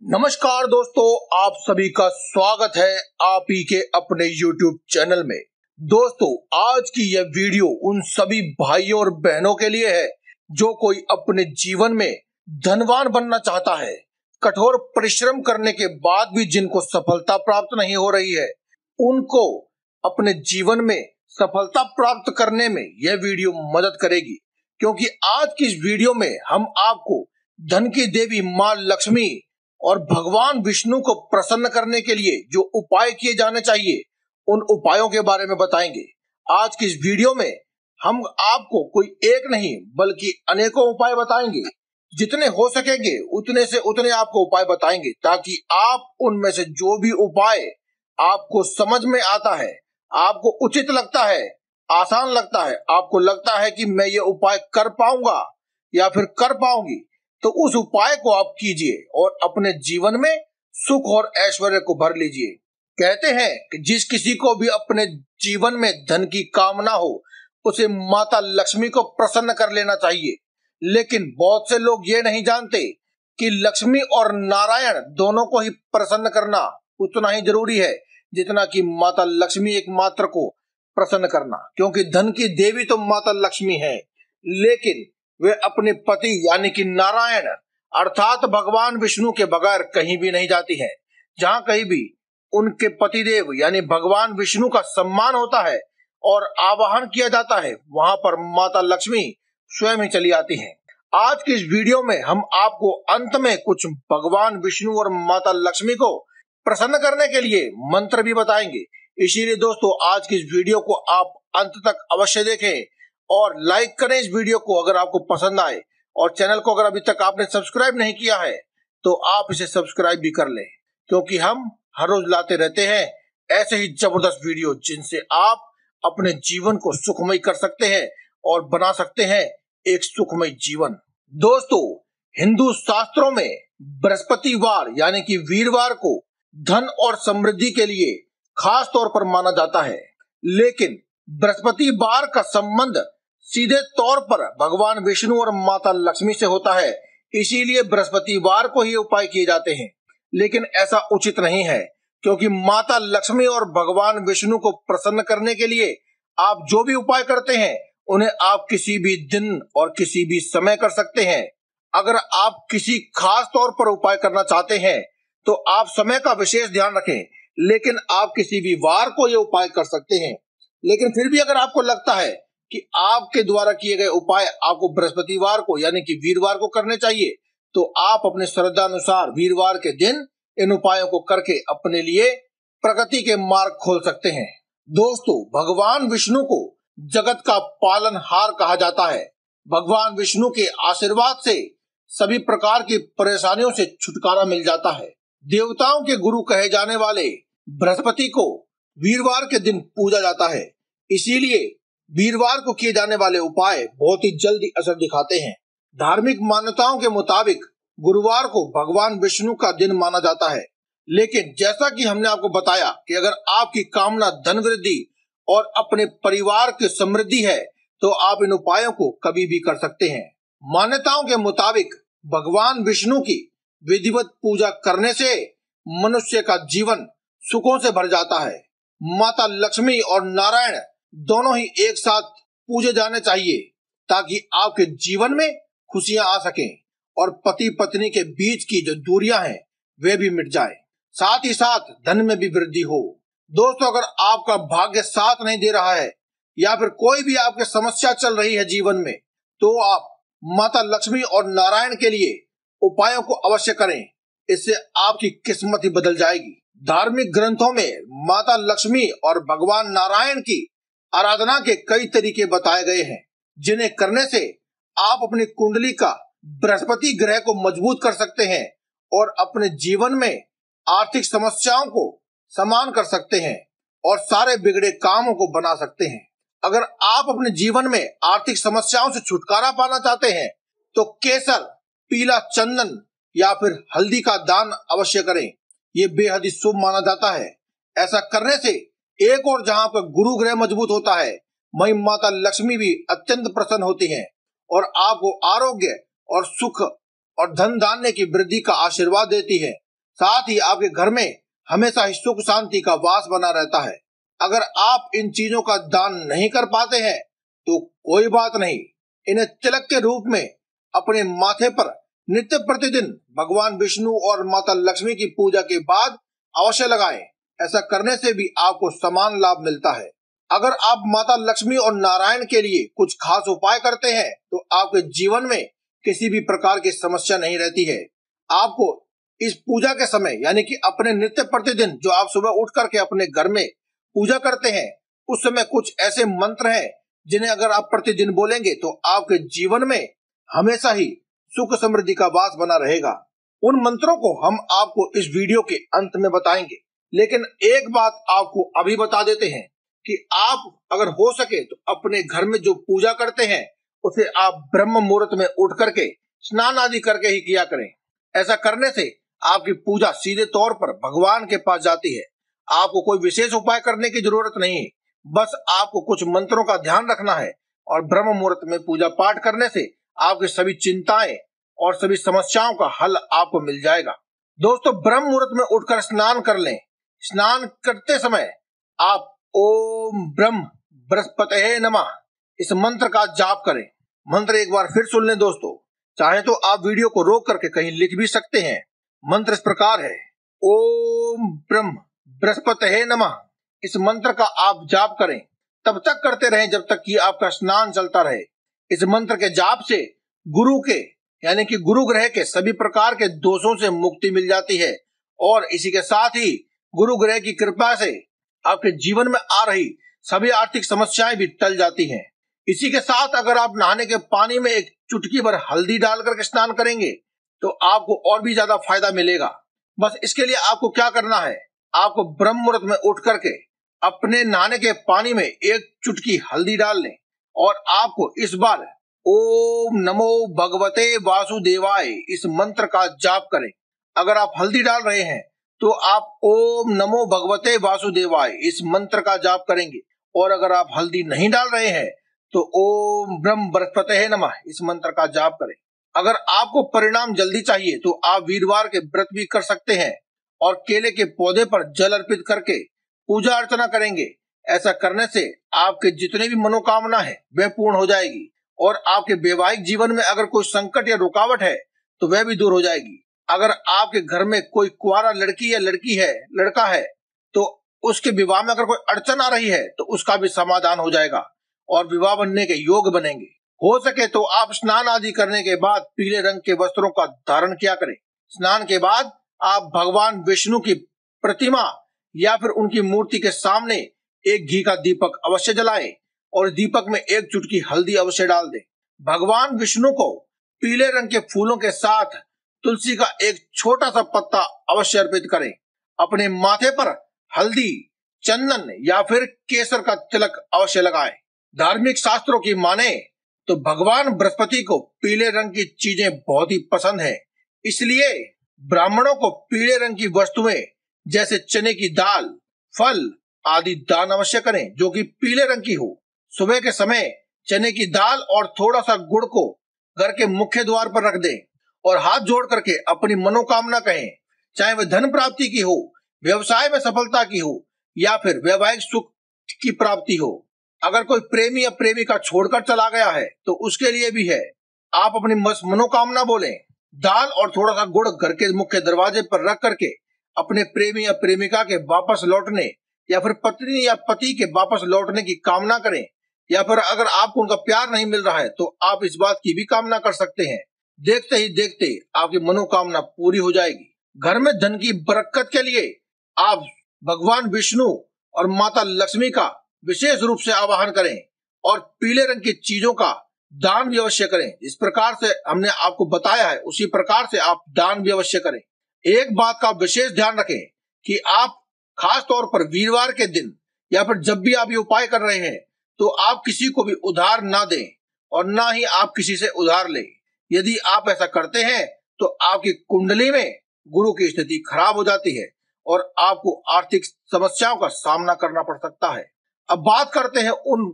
नमस्कार दोस्तों, आप सभी का स्वागत है आप ही के अपने YouTube चैनल में। दोस्तों, आज की यह वीडियो उन सभी भाइयों और बहनों के लिए है जो कोई अपने जीवन में धनवान बनना चाहता है। कठोर परिश्रम करने के बाद भी जिनको सफलता प्राप्त नहीं हो रही है, उनको अपने जीवन में सफलता प्राप्त करने में यह वीडियो मदद करेगी। क्योंकि आज की इस वीडियो में हम आपको धन की देवी माँ लक्ष्मी और भगवान विष्णु को प्रसन्न करने के लिए जो उपाय किए जाने चाहिए, उन उपायों के बारे में बताएंगे। आज की इस वीडियो में हम आपको कोई एक नहीं बल्कि अनेकों उपाय बताएंगे। जितने हो सकेंगे उतने से उतने आपको उपाय बताएंगे, ताकि आप उनमें से जो भी उपाय आपको समझ में आता है, आपको उचित लगता है, आसान लगता है, आपको लगता है कि मैं ये उपाय कर पाऊंगा या फिर कर पाऊंगी, तो उस उपाय को आप कीजिए और अपने जीवन में सुख और ऐश्वर्य को भर लीजिए। कहते हैं कि जिस किसी को भी अपने जीवन में धन की कामना हो, उसे माता लक्ष्मी को प्रसन्न कर लेना चाहिए। लेकिन बहुत से लोग ये नहीं जानते कि लक्ष्मी और नारायण दोनों को ही प्रसन्न करना उतना ही जरूरी है जितना कि माता लक्ष्मी एकमात्र को प्रसन्न करना। क्योंकि धन की देवी तो माता लक्ष्मी है, लेकिन वे अपने पति यानी कि नारायण अर्थात भगवान विष्णु के बगैर कहीं भी नहीं जाती हैं। जहाँ कहीं भी उनके पतिदेव यानी भगवान विष्णु का सम्मान होता है और आवाहन किया जाता है, वहां पर माता लक्ष्मी स्वयं ही चली आती हैं। आज की इस वीडियो में हम आपको अंत में कुछ भगवान विष्णु और माता लक्ष्मी को प्रसन्न करने के लिए मंत्र भी बताएंगे। इसीलिए दोस्तों, आज की इस वीडियो को आप अंत तक अवश्य देखें और लाइक करें इस वीडियो को अगर आपको पसंद आए, और चैनल को अगर अभी तक आपने सब्सक्राइब नहीं किया है तो आप इसे सब्सक्राइब भी कर लें, क्योंकि हम हर रोज लाते रहते हैं ऐसे ही जबरदस्त वीडियो जिनसे आप अपने जीवन को सुखमय कर सकते हैं और बना सकते हैं एक सुखमय जीवन। दोस्तों, हिंदू शास्त्रों में बृहस्पतिवार यानी कि वीरवार को धन और समृद्धि के लिए खास तौर पर माना जाता है। लेकिन बृहस्पतिवार का संबंध सीधे तौर पर भगवान विष्णु और माता लक्ष्मी से होता है, इसीलिए बृहस्पतिवार को ही उपाय किए जाते हैं। लेकिन ऐसा उचित नहीं है, क्योंकि माता लक्ष्मी और भगवान विष्णु को प्रसन्न करने के लिए आप जो भी उपाय करते हैं उन्हें आप किसी भी दिन और किसी भी समय कर सकते हैं। अगर आप किसी खास तौर पर उपाय करना चाहते हैं तो आप समय का विशेष ध्यान रखें, लेकिन आप किसी भी वार को ये उपाय कर सकते हैं। लेकिन फिर भी अगर आपको लगता है कि आपके द्वारा किए गए उपाय आपको बृहस्पतिवार को यानी कि वीरवार को करने चाहिए, तो आप अपने श्रद्धा अनुसार वीरवार के दिन इन उपायों को करके अपने लिए प्रगति के मार्ग खोल सकते हैं। दोस्तों, भगवान विष्णु को जगत का पालनहार कहा जाता है। भगवान विष्णु के आशीर्वाद से सभी प्रकार की परेशानियों से छुटकारा मिल जाता है। देवताओं के गुरु कहे जाने वाले बृहस्पति को वीरवार के दिन पूजा जाता है, इसीलिए वीरवार को किए जाने वाले उपाय बहुत ही जल्दी असर दिखाते हैं। धार्मिक मान्यताओं के मुताबिक गुरुवार को भगवान विष्णु का दिन माना जाता है। लेकिन जैसा कि हमने आपको बताया कि अगर आपकी कामना धन वृद्धि और अपने परिवार की समृद्धि है तो आप इन उपायों को कभी भी कर सकते हैं। मान्यताओं के मुताबिक भगवान विष्णु की विधिवत पूजा करने से मनुष्य का जीवन सुखों से भर जाता है। माता लक्ष्मी और नारायण दोनों ही एक साथ पूजे जाने चाहिए, ताकि आपके जीवन में खुशियां आ सकें और पति पत्नी के बीच की जो दूरियां हैं वे भी मिट जाए, साथ ही साथ धन में भी वृद्धि हो। दोस्तों, अगर आपका भाग्य साथ नहीं दे रहा है या फिर कोई भी आपकी समस्या चल रही है जीवन में, तो आप माता लक्ष्मी और नारायण के लिए उपायों को अवश्य करें, इससे आपकी किस्मत ही बदल जाएगी। धार्मिक ग्रंथों में माता लक्ष्मी और भगवान नारायण की आराधना के कई तरीके बताए गए हैं, जिन्हें करने से आप अपनी कुंडली का बृहस्पति ग्रह को मजबूत कर सकते हैं और अपने जीवन में आर्थिक समस्याओं को समान कर सकते हैं और सारे बिगड़े कामों को बना सकते हैं। अगर आप अपने जीवन में आर्थिक समस्याओं से छुटकारा पाना चाहते हैं तो केसर, पीला चंदन या फिर हल्दी का दान अवश्य करें। ये बेहद ही शुभ माना जाता है। ऐसा करने से एक और जहां पर गुरु ग्रह मजबूत होता है, वहीं माता लक्ष्मी भी अत्यंत प्रसन्न होती हैं और आपको आरोग्य और सुख और धन धान्य की वृद्धि का आशीर्वाद देती है। साथ ही आपके घर में हमेशा ही सुख शांति का वास बना रहता है। अगर आप इन चीजों का दान नहीं कर पाते हैं तो कोई बात नहीं, इन्हें तिलक के रूप में अपने माथे पर नित्य प्रतिदिन भगवान विष्णु और माता लक्ष्मी की पूजा के बाद अवश्य लगाएं। ऐसा करने से भी आपको समान लाभ मिलता है। अगर आप माता लक्ष्मी और नारायण के लिए कुछ खास उपाय करते हैं तो आपके जीवन में किसी भी प्रकार की समस्या नहीं रहती है। आपको इस पूजा के समय यानी कि अपने नित्य प्रतिदिन जो आप सुबह उठ करके अपने घर में पूजा करते हैं उस समय कुछ ऐसे मंत्र हैं जिन्हें अगर आप प्रतिदिन बोलेंगे तो आपके जीवन में हमेशा ही सुख समृद्धि का वास बना रहेगा। उन मंत्रों को हम आपको इस वीडियो के अंत में बताएंगे, लेकिन एक बात आपको अभी बता देते हैं कि आप अगर हो सके तो अपने घर में जो पूजा करते हैं उसे आप ब्रह्म मुहूर्त में उठ करके स्नान आदि करके ही किया करें। ऐसा करने से आपकी पूजा सीधे तौर पर भगवान के पास जाती है। आपको कोई विशेष उपाय करने की जरूरत नहीं है, बस आपको कुछ मंत्रों का ध्यान रखना है और ब्रह्म मुहूर्त में पूजा पाठ करने से आपकी सभी चिंताएं और सभी समस्याओं का हल आपको मिल जाएगा। दोस्तों, ब्रह्म मुहूर्त में उठकर स्नान कर लें। स्नान करते समय आप ओम ब्रह्म बृहस्पतये नमः इस मंत्र का जाप करें। मंत्र एक बार फिर सुन लें दोस्तों, चाहे तो आप वीडियो को रोक करके कहीं लिख भी सकते हैं। मंत्र इस प्रकार है, ओम ब्रह्म बृहस्पतये नमः। इस मंत्र का आप जाप करें, तब तक करते रहें जब तक कि आपका स्नान चलता रहे। इस मंत्र के जाप से गुरु के यानी कि गुरु ग्रह के सभी प्रकार के दोषों से मुक्ति मिल जाती है और इसी के साथ ही गुरु ग्रह की कृपा से आपके जीवन में आ रही सभी आर्थिक समस्याएं भी टल जाती हैं। इसी के साथ अगर आप नहाने के पानी में एक चुटकी भर हल्दी डाल करके स्नान करेंगे तो आपको और भी ज्यादा फायदा मिलेगा। बस इसके लिए आपको क्या करना है, आपको ब्रह्म मुहूर्त में उठ करके अपने नहाने के पानी में एक चुटकी हल्दी डाल लें और आपको इस बार ओम नमो भगवते वासुदेवाय इस मंत्र का जाप करें। अगर आप हल्दी डाल रहे हैं तो आप ओम नमो भगवते वासुदेवाय इस मंत्र का जाप करेंगे और अगर आप हल्दी नहीं डाल रहे हैं तो ओम ब्रह्म बृहस्पतये नमः इस मंत्र का जाप करें। अगर आपको परिणाम जल्दी चाहिए तो आप वीरवार के व्रत भी कर सकते हैं और केले के पौधे पर जल अर्पित करके पूजा अर्चना करेंगे। ऐसा करने से आपके जितने भी मनोकामना है वह पूर्ण हो जाएगी और आपके वैवाहिक जीवन में अगर कोई संकट या रुकावट है तो वह भी दूर हो जाएगी। अगर आपके घर में कोई कुंवारा लड़की या लड़का है तो उसके विवाह में अगर कोई अड़चन आ रही है तो उसका भी समाधान हो जाएगा और विवाह बनने के योग बनेंगे। हो सके तो आप स्नान आदि करने के बाद पीले रंग के वस्त्रों का धारण किया करें। स्नान के बाद आप भगवान विष्णु की प्रतिमा या फिर उनकी मूर्ति के सामने एक घी का दीपक अवश्य जलाएं और दीपक में एक चुटकी हल्दी अवश्य डाल दें। भगवान विष्णु को पीले रंग के फूलों के साथ तुलसी का एक छोटा सा पत्ता अवश्य अर्पित करें। अपने माथे पर हल्दी, चंदन या फिर केसर का तिलक अवश्य लगाएं। धार्मिक शास्त्रों की माने तो भगवान बृहस्पति को पीले रंग की चीजें बहुत ही पसंद है, इसलिए ब्राह्मणों को पीले रंग की वस्तुएं जैसे चने की दाल, फल आदि दान अवश्य करें जो कि पीले रंग की हो। सुबह के समय चने की दाल और थोड़ा सा गुड़ को घर के मुख्य द्वार पर रख दें और हाथ जोड़ करके अपनी मनोकामना कहें, चाहे वह धन प्राप्ति की हो, व्यवसाय में सफलता की हो या फिर वैवाहिक सुख की प्राप्ति हो। अगर कोई प्रेमी या प्रेमिका छोड़कर चला गया है तो उसके लिए भी है। आप अपनी मनोकामना बोलें। दाल और थोड़ा सा गुड़ घर के मुख्य दरवाजे पर रख करके अपने प्रेमी या प्रेमिका के वापस लौटने या फिर पत्नी या पति के वापस लौटने की कामना करें, या फिर अगर आपको उनका प्यार नहीं मिल रहा है तो आप इस बात की भी कामना कर सकते हैं। देखते ही देखते आपकी मनोकामना पूरी हो जाएगी। घर में धन की बरकत के लिए आप भगवान विष्णु और माता लक्ष्मी का विशेष रूप से आवाहन करें और पीले रंग की चीजों का दान भी अवश्य करें। इस प्रकार से हमने आपको बताया है उसी प्रकार से आप दान भी अवश्य करें। एक बात का विशेष ध्यान रखें कि आप खास तौर पर वीरवार के दिन या फिर जब भी आप ये उपाय कर रहे हैं तो आप किसी को भी उधार ना दें और ना ही आप किसी से उधार लें। यदि आप ऐसा करते हैं तो आपकी कुंडली में गुरु की स्थिति खराब हो जाती है और आपको आर्थिक समस्याओं का सामना करना पड़ सकता है। अब बात करते हैं उन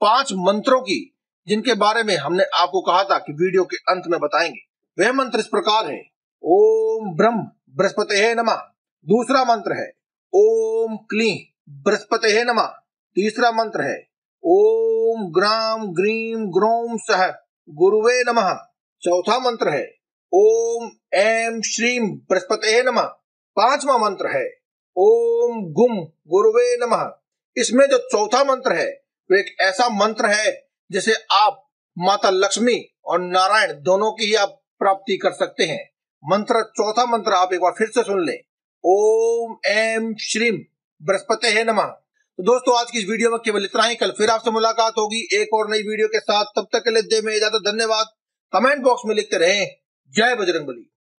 5 मंत्रों की जिनके बारे में हमने आपको कहा था कि वीडियो के अंत में बताएंगे। वह मंत्र इस प्रकार है, ओम ब्रह्म बृहस्पतये नमः। दूसरा मंत्र है ओम क्लीं बृहस्पतये नमः। तीसरा मंत्र है ओम ग्राम ग्रीम ग्रोम सह गुरुवे नमः। चौथा मंत्र है ओम ऐं श्रीं बृहस्पतये नमः। पांचवा मंत्र है ओम गुम गुरुवे नमः। इसमें जो चौथा मंत्र है वो एक ऐसा मंत्र है जिसे आप माता लक्ष्मी और नारायण दोनों की ही आप प्राप्ति कर सकते हैं। चौथा मंत्र आप एक बार फिर से सुन लें, ओम ऐं श्रीं बृहस्पतये नमः। तो दोस्तों आज की इस वीडियो में केवल इतना ही। कल फिर आपसे मुलाकात होगी एक और नई वीडियो के साथ। तब तक के लिए दे में इजाजत। धन्यवाद। कमेंट बॉक्स में लिखते रहें जय बजरंगबली।